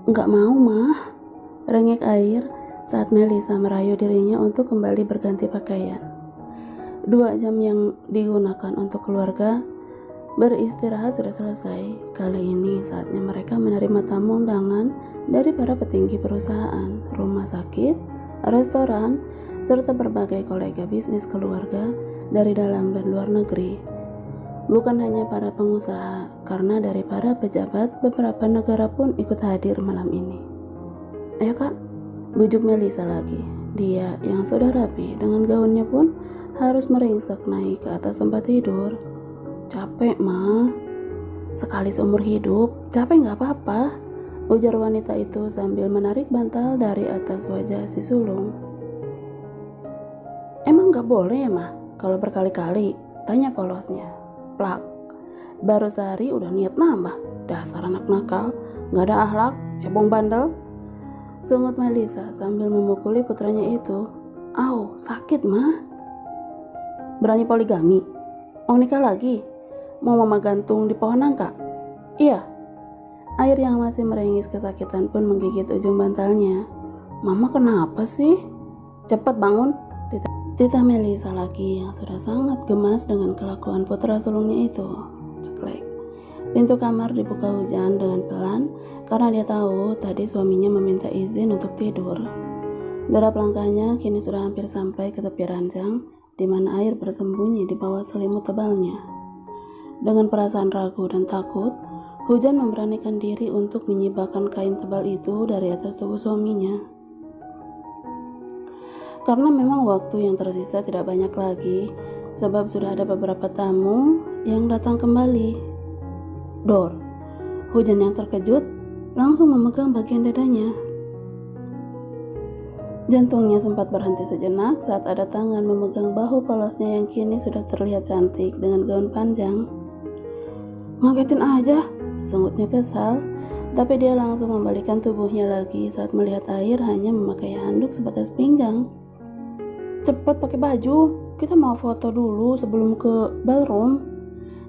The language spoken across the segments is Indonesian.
Nggak mau, Mah, rengek Air saat Melisa merayu dirinya untuk kembali berganti pakaian. 2 jam yang digunakan untuk keluarga beristirahat sudah selesai. Kali ini saatnya mereka menerima tamu undangan dari para petinggi perusahaan, rumah sakit, restoran, serta berbagai kolega bisnis keluarga dari dalam dan luar negeri. Bukan hanya para pengusaha, karena dari para pejabat beberapa negara pun ikut hadir malam ini. Ayo kak, bujuk Melisa lagi. Dia yang sudah rapi dengan gaunnya pun harus meringsek naik ke atas tempat tidur. Capek mah, sekali seumur hidup, capek gak apa-apa, ujar wanita itu sambil menarik bantal dari atas wajah si sulung. Emang gak boleh ya mah, kalau berkali-kali, tanya polosnya. Plak, baru sehari udah niat nambah, dasar anak nakal, gak ada akhlak, cebong bandel, sungut Melisa sambil memukuli putranya itu. Au, sakit mah. Berani poligami? Mau nikah lagi? Mau mama gantung di pohon nangka? Iya. Air yang masih merengis kesakitan pun menggigit ujung bantalnya. Mama kenapa sih? Cepat bangun. Tita Melisa lagi yang sudah sangat gemas dengan kelakuan putra sulungnya itu. Ceklek. Pintu kamar dibuka Hujan dengan pelan karena dia tahu tadi suaminya meminta izin untuk tidur. Derap langkahnya kini sudah hampir sampai ke tepi ranjang di mana Air bersembunyi di bawah selimut tebalnya. Dengan perasaan ragu dan takut, Hujan memberanikan diri untuk menyibakkan kain tebal itu dari atas tubuh suaminya. Karena memang waktu yang tersisa tidak banyak lagi, sebab sudah ada beberapa tamu yang datang kembali. Dor, Hujan yang terkejut langsung memegang bagian dadanya. Jantungnya sempat berhenti sejenak saat ada tangan memegang bahu polosnya yang kini sudah terlihat cantik dengan gaun panjang. Ngagetin aja, sungutnya kesal, tapi dia langsung membalikkan tubuhnya lagi saat melihat Air hanya memakai handuk sebatas pinggang. Cepat pakai baju, kita mau foto dulu sebelum ke ballroom,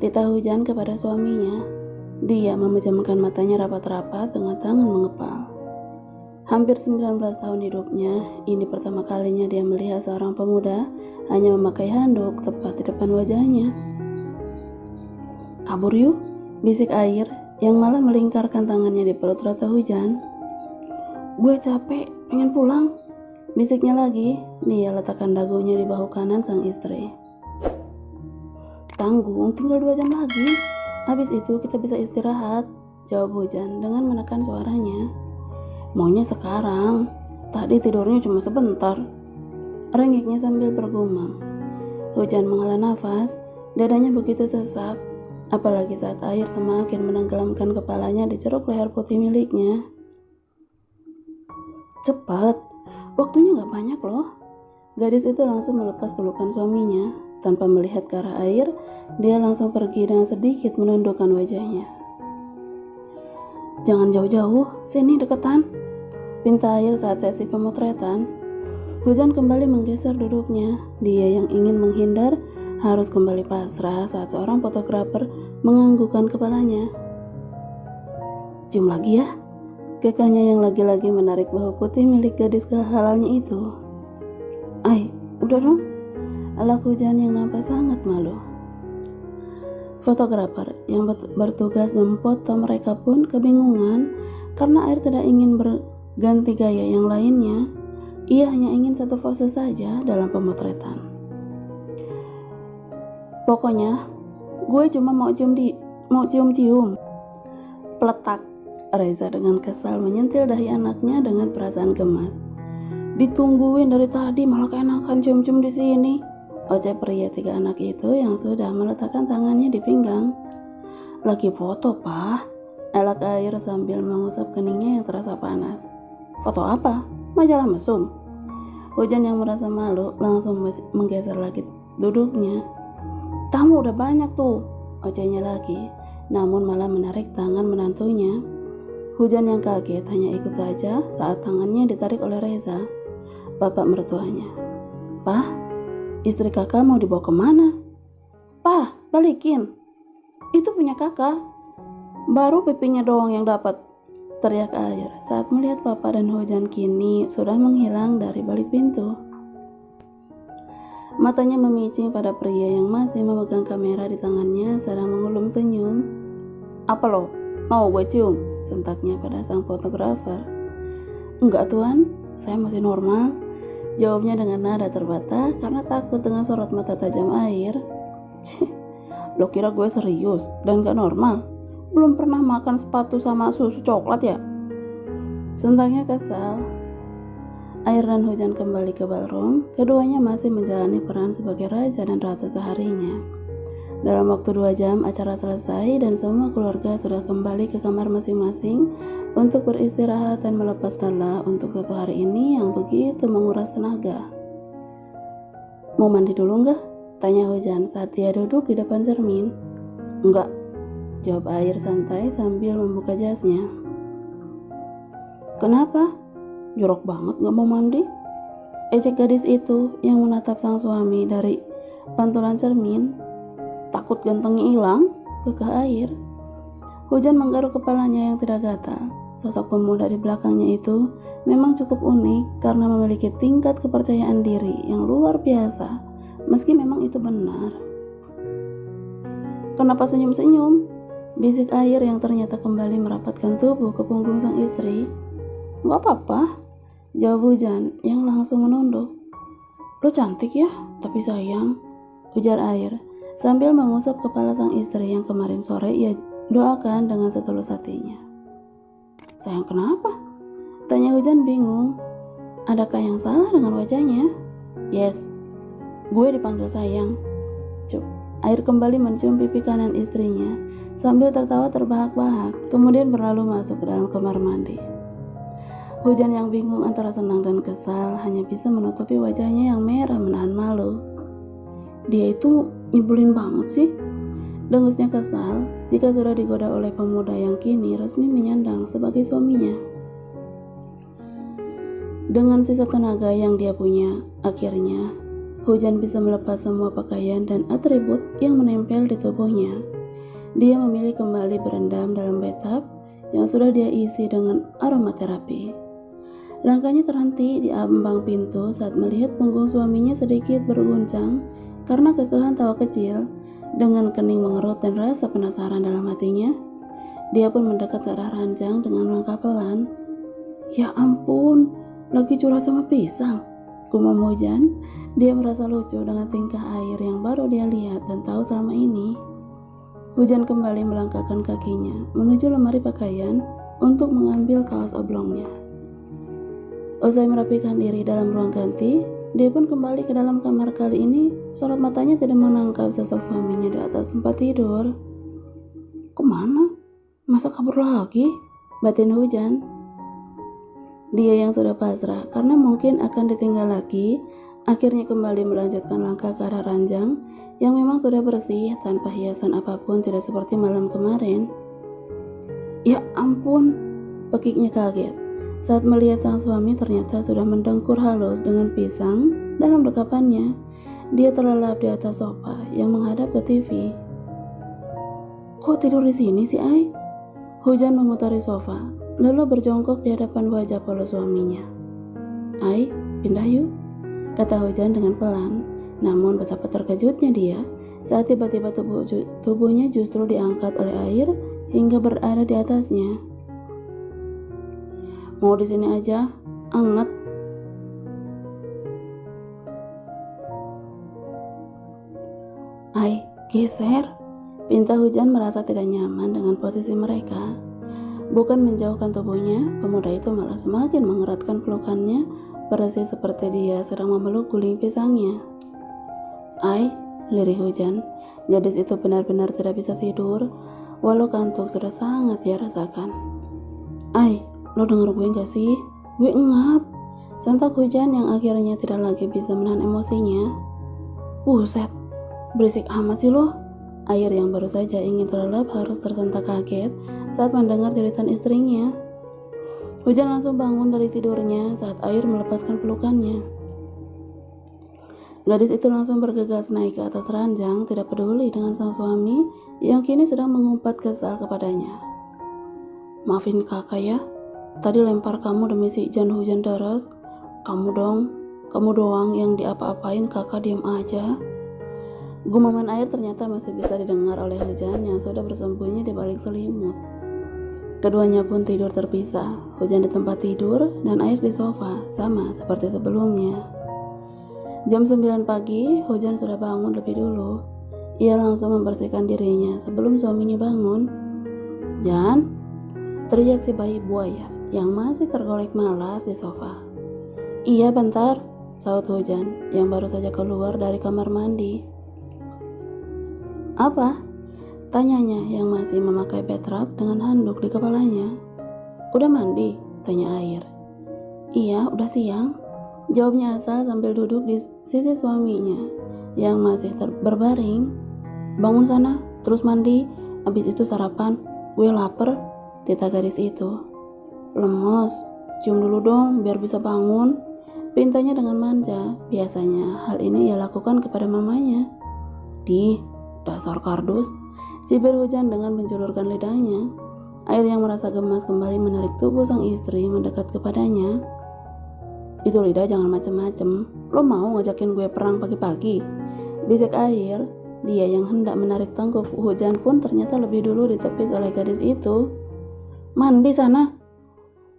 Tita Hujan kepada suaminya. Dia memejamkan matanya rapat-rapat dengan tangan mengepal. Hampir 19 tahun hidupnya, ini pertama kalinya dia melihat seorang pemuda hanya memakai handuk tepat di depan wajahnya. Kabur yuk, bisik Air yang malah melingkarkan tangannya di perut Rata Hujan. Gue capek, pengen pulang, bisiknya lagi. Dia letakkan dagunya di bahu kanan sang istri. Tanggung, tinggal 2 jam lagi. Habis itu kita bisa istirahat, jawab Hujan dengan menekan suaranya. Maunya sekarang, tadi tidurnya cuma sebentar, rengeknya sambil bergumam. Hujan menghela nafas, dadanya begitu sesak, apalagi saat Air semakin menenggelamkan kepalanya di ceruk leher putih miliknya. Cepat, waktunya gak banyak loh. Gadis itu langsung melepas pelukan suaminya. Tanpa melihat ke arah Air, dia langsung pergi dengan sedikit menundukkan wajahnya. Jangan jauh-jauh, sini deketan, pinta Air saat sesi pemotretan. Hujan kembali menggeser duduknya. Dia yang ingin menghindar harus kembali pasrah saat seorang fotografer menganggukkan kepalanya. Cium lagi ya, kekehnya yang lagi-lagi menarik bahu putih milik gadis kehalalnya itu. Ay, udah dong, alak Hujan yang nampak sangat malu. Fotografer yang bertugas memfoto mereka pun kebingungan karena Air tidak ingin berganti gaya yang lainnya. Ia hanya ingin satu pose saja dalam pemotretan. Pokoknya, gue cuma mau cium-cium. Peletak, Reza dengan kesal menyentil dahi anaknya dengan perasaan gemas. Ditungguin dari tadi malah keenakan cium-cium di sini, oceh pria 3 anak itu yang sudah meletakkan tangannya di pinggang. Lagi foto, Pak, elak Air sambil mengusap keningnya yang terasa panas. Foto apa? Majalah mesum. Hujan yang merasa malu langsung menggeser lagi duduknya. Tamu udah banyak tuh, ocehnya lagi, namun malah menarik tangan menantunya. Hujan yang kaget hanya ikut saja saat tangannya ditarik oleh Reza, bapak mertuanya. Pah, istri kakak mau dibawa kemana? Pah, balikin. Itu punya kakak. Baru pipinya doang yang dapat. teriak Air saat melihat Papa dan Hujan kini sudah menghilang dari balik pintu. Matanya memicing pada pria yang masih memegang kamera di tangannya sedang mengulum senyum. "Apa lo? Mau gue cium?" sentaknya pada sang fotografer. "Enggak tuan, saya masih normal," jawabnya dengan nada terbata karena takut dengan sorot mata tajam Air. "Cih, lo kira gue serius dan gak normal? Belum pernah makan sepatu sama susu coklat ya?" sentaknya kesal. Air dan Hujan kembali ke ballroom. Keduanya masih menjalani peran sebagai raja dan ratu seharinya. Dalam waktu 2 jam acara selesai dan semua keluarga sudah kembali ke kamar masing-masing untuk beristirahat dan melepas lelah untuk satu hari ini yang begitu menguras tenaga. "Mau mandi dulu nggak?" tanya Hujan saat dia duduk di depan cermin. "Enggak," jawab Air santai sambil membuka jasnya. "Kenapa? Jorok banget gak mau mandi?" ejek gadis itu yang menatap sang suami dari pantulan cermin. "Takut gantengnya hilang?" kekeh Air. Hujan menggaruk kepalanya yang tidak gatal. Sosok pemuda di belakangnya itu memang cukup unik karena memiliki tingkat kepercayaan diri yang luar biasa, meski memang itu benar. "Kenapa senyum-senyum?" bisik Air yang ternyata kembali merapatkan tubuh ke punggung sang istri. "Gak apa-apa," jawab Hujan yang langsung menunduk. "Lo cantik ya, tapi sayang," ujar Air sambil mengusap kepala sang istri yang kemarin sore ia doakan dengan setulus hatinya. "Sayang kenapa?" tanya Hujan bingung. Adakah yang salah dengan wajahnya? "Yes, gue dipanggil sayang." Air kembali mencium pipi kanan istrinya sambil tertawa terbahak-bahak, kemudian berlalu masuk ke dalam kamar mandi. Hujan yang bingung antara senang dan kesal hanya bisa menutupi wajahnya yang merah menahan malu. "Dia itu nyebelin banget sih," dengusnya kesal jika sudah digoda oleh pemuda yang kini resmi menyandang sebagai suaminya. Dengan sisa tenaga yang dia punya, akhirnya Hujan bisa melepas semua pakaian dan atribut yang menempel di tubuhnya. Dia memilih kembali berendam dalam bathtub yang sudah dia isi dengan aromaterapi. Langkahnya terhenti di ambang pintu saat melihat punggung suaminya sedikit berguncang karena kekehan tawa kecil. Dengan kening mengerut dan rasa penasaran dalam hatinya, dia pun mendekat ke arah ranjang dengan langkah pelan. "Ya ampun, lagi curhat sama pisang," gumam Hujan. Dia merasa lucu dengan tingkah Air yang baru dia lihat dan tahu selama ini. Hujan kembali melangkahkan kakinya menuju lemari pakaian untuk mengambil kaos oblongnya. Usai merapikan diri dalam ruang ganti, dia pun kembali ke dalam kamar. Kali ini sorot matanya tidak menangkap sosok suaminya di atas tempat tidur. "Kemana? Masa kabur lagi?" batin Hujan. Dia yang sudah pasrah karena mungkin akan ditinggal lagi, akhirnya kembali melanjutkan langkah ke arah ranjang yang memang sudah bersih tanpa hiasan apapun, tidak seperti malam kemarin. "Ya ampun," pekiknya kaget saat melihat sang suami ternyata sudah mendengkur halus dengan pisang dalam dekapannya. Dia terlelap di atas sofa yang menghadap ke TV. "Kok tidur di sini sih, Ai?" Hujan memutari sofa, lalu berjongkok di hadapan wajah polos suaminya. "Ai, pindah yuk," kata Hujan dengan pelan. Namun betapa terkejutnya dia saat tiba-tiba tubuhnya justru diangkat oleh Air hingga berada di atasnya. "Mau di sini aja, anget." "Ai, geser," pinta Hujan merasa tidak nyaman dengan posisi mereka. Bukan menjauhkan tubuhnya, pemuda itu malah semakin mengeratkan pelukannya, persis seperti dia sedang memeluk guling pisangnya. "Ai," lirih Hujan. Gadis itu benar-benar tidak bisa tidur, walau kantuk sudah sangat dia rasakan. "Ai, lo denger gue gak sih? Gue ngap," sentak Hujan yang akhirnya tidak lagi bisa menahan emosinya. "Buset, berisik amat sih lo." Air yang baru saja ingin terlelap harus tersentak kaget saat mendengar jeritan istrinya. Hujan langsung bangun dari tidurnya saat Air melepaskan pelukannya. Gadis itu langsung bergegas naik ke atas ranjang, tidak peduli dengan sang suami yang kini sedang mengumpat kesal kepadanya. "Maafin kakak ya, Tadi lempar kamu demi si Jan hujan deras. Kamu doang yang diapa-apain, kakak diem aja. Gumaman air ternyata masih bisa didengar oleh hujan yang sudah bersembunyi di balik selimut. Keduanya pun tidur terpisah, hujan di tempat tidur dan air di sofa, sama seperti sebelumnya. Jam 9 pagi, hujan sudah bangun lebih dulu. Ia langsung membersihkan dirinya sebelum suaminya bangun. "Jan," teriak si bayi buaya yang masih tergolek malas di sofa. "Iya bentar," saut hujan yang baru saja keluar dari kamar mandi. "Apa?" tanyanya yang masih memakai bathtub dengan handuk di kepalanya. "Udah mandi?" tanya air. "Iya, udah siang," jawabnya Asal sambil duduk di sisi suaminya yang masih berbaring. "Bangun sana, terus mandi, abis itu sarapan, gue lapar," tita gadis itu. "Lemes, cium dulu dong biar bisa bangun," pintanya dengan manja. Biasanya hal ini ia lakukan kepada mamanya. "Di, dasar kardus," cibir hujan dengan menjulurkan lidahnya. Air yang merasa gemas kembali menarik tubuh sang istri mendekat kepadanya. "Itu lidah jangan macem-macem, lo mau ngajakin gue perang pagi-pagi?" bisik Air. Dia yang hendak menarik tangguh hujan pun ternyata lebih dulu ditepis oleh gadis itu. "Mandi sana."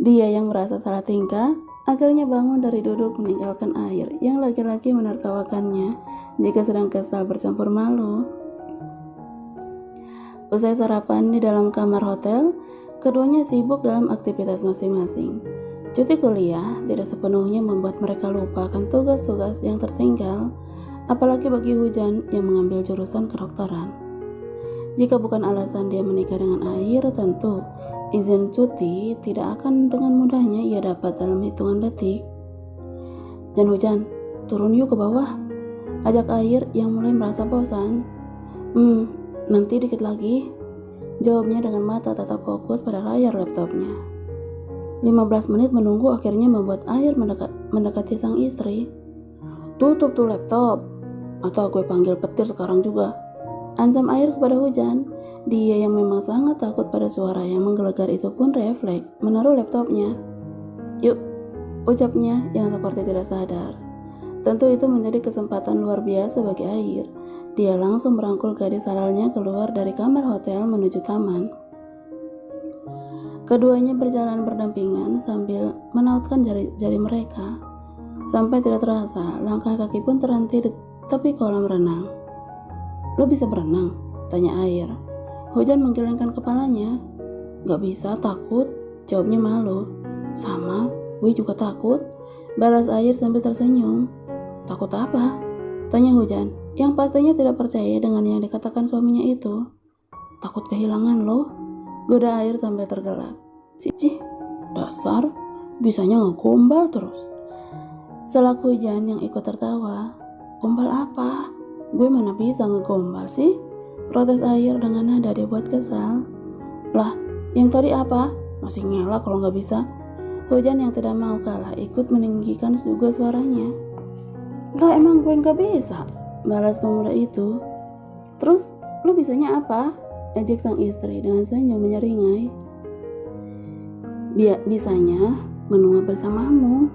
Dia yang merasa salah tingkah akhirnya bangun dari duduk meninggalkan Air yang laki-laki menertawakannya jika sedang kesal bercampur malu. Usai sarapan di dalam kamar hotel, keduanya sibuk dalam aktivitas masing-masing. Cuti kuliah tidak sepenuhnya membuat mereka lupa akan tugas-tugas yang tertinggal, apalagi bagi Hujan yang mengambil jurusan kedokteran. Jika bukan alasan dia menikah dengan Air, tentu izin cuti tidak akan dengan mudahnya ia dapat dalam hitungan detik. "Jan Hujan, turun yuk ke bawah," ajak Air yang mulai merasa bosan. Nanti dikit lagi," jawabnya dengan mata tetap fokus pada layar laptopnya. 15 menit menunggu akhirnya membuat Air mendekati sang istri. "Tutup tuh laptop, atau gue panggil petir sekarang juga," ancam Air kepada Hujan. Dia yang memang sangat takut pada suara yang menggelegar itu pun refleks menaruh laptopnya. "Yuk," ucapnya yang seperti tidak sadar. Tentu itu menjadi kesempatan luar biasa bagi Air. Dia langsung merangkul gadis halalnya keluar dari kamar hotel menuju taman. Keduanya berjalan berdampingan sambil menautkan jari-jari mereka. Sampai tidak terasa, langkah kaki pun terhenti di tepi kolam renang. "Lo bisa berenang?" tanya Air. Hujan menggelengkan kepalanya. "Gak bisa, takut," jawabnya malu. "Sama, gue juga takut," balas Air sambil tersenyum. "Takut apa?" tanya Hujan, yang pastinya tidak percaya dengan yang dikatakan suaminya itu. "Takut kehilangan lo," goda Air sambil tergelak. Cih, dasar, bisanya ngegombal terus," selak Hujan yang ikut tertawa. "Gombal apa? Gue mana bisa ngegombal sih?" protes Air dengan nada dibuat kesal. "Lah, yang tadi apa? Masih ngelak kalau nggak bisa." Hujan yang tidak mau kalah ikut meninggikan juga suaranya. "Lah emang gue nggak bisa," balas pemuda itu. "Terus lu bisanya apa?" ejek sang istri dengan senyum menyeringai. Bisanya menua bersamamu,"